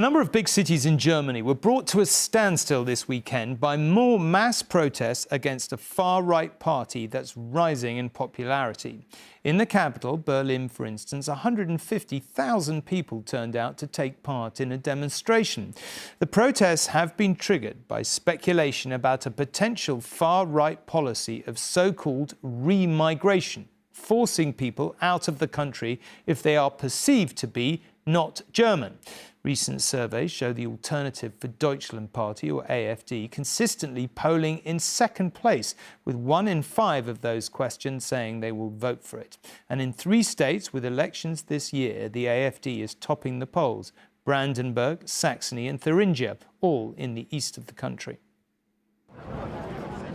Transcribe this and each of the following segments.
A number of big cities in Germany were brought to a standstill this weekend by more mass protests against a far-right party that's rising in popularity. In the capital, Berlin, for instance, 150,000 people turned out to take part in a demonstration. The protests have been triggered by speculation about a potential far-right policy of so-called re-migration, forcing people out of the country if they are perceived to be not German. Recent surveys show the Alternativ for Deutschland party, or AfD, consistently polling in second place, with 1 in 5 of those questioned saying they will vote for it. And in 3 states with elections this year, the AfD is topping the polls: Brandenburg, Saxony and Thuringia, all in the east of the country.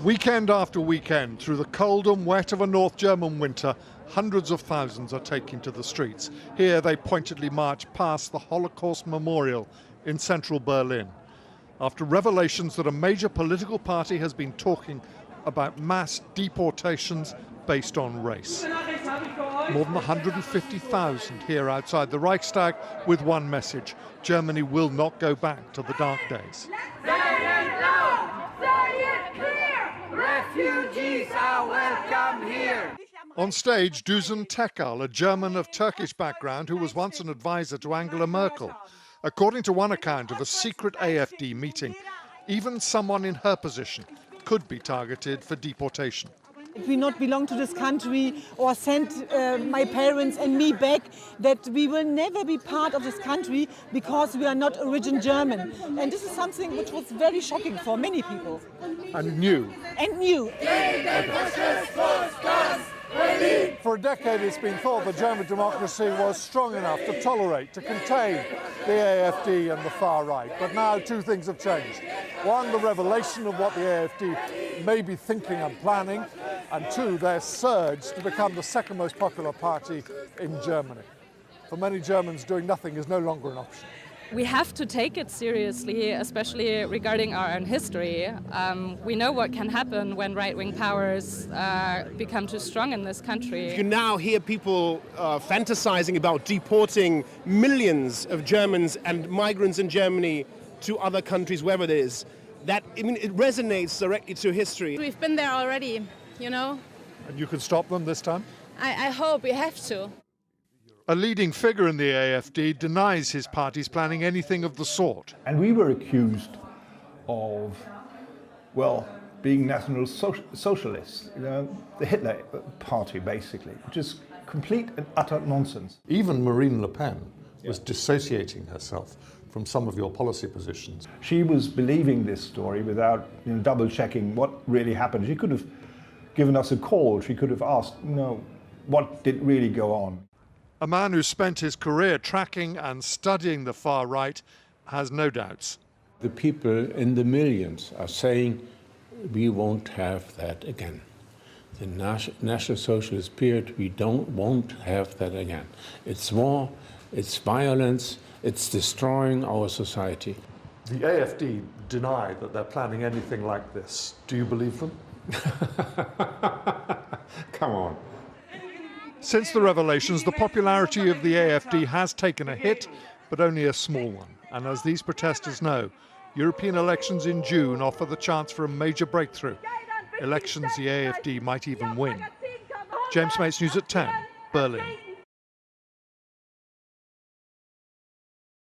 Weekend after weekend, through the cold and wet of a North German winter, hundreds of thousands are taking to the streets. Here they pointedly march past the Holocaust Memorial in central Berlin, after revelations that a major political party has been talking about mass deportations based on race. More than 150,000 here outside the Reichstag with one message: Germany will not go back to the dark days. Refugees are welcome here. On stage, Düzen Tekal, a German of Turkish background who was once an advisor to Angela Merkel. According to one account of a secret AfD meeting, even someone in her position could be targeted for deportation. If we not belong to this country or send my parents and me back, that we will never be part of this country because we are not origin German. And this is something which was very shocking for many people. And new. And new. For a decade it's been thought that German democracy was strong enough to tolerate, to contain the AfD and the far right. But now 2 things have changed. 1, the revelation of what the AfD may be thinking and planning, and 2, their surge to become the second most popular party in Germany. For many Germans, doing nothing is no longer an option. We have to take it seriously, especially regarding our own history. We know what can happen when right-wing powers become too strong in this country. You now hear people fantasizing about deporting millions of Germans and migrants in Germany to other countries, wherever it is. That, I mean, it resonates directly to history. We've been there already, you know. And you can stop them this time? I hope we have to. A leading figure in the AfD denies his party's planning anything of the sort. And we were accused of, well, being national socialists, you know, the Hitler party, basically, which is complete and utter nonsense. Even Marine Le Pen was dissociating herself from some of your policy positions. She was believing this story without double-checking what really happened. She could have given us a call. She could have asked, what did really go on. A man who spent his career tracking and studying the far right has no doubts. The people in the millions are saying we won't have that again. The National Socialist period, we won't have that again. It's war, it's violence, it's destroying our society. The AfD deny that they're planning anything like this. Do you believe them? Come on. Since the revelations, the popularity of the AfD has taken a hit, but only a small one. And as these protesters know, European elections in June offer the chance for a major breakthrough. Elections the AfD might even win. James Mates, News at 10, Berlin.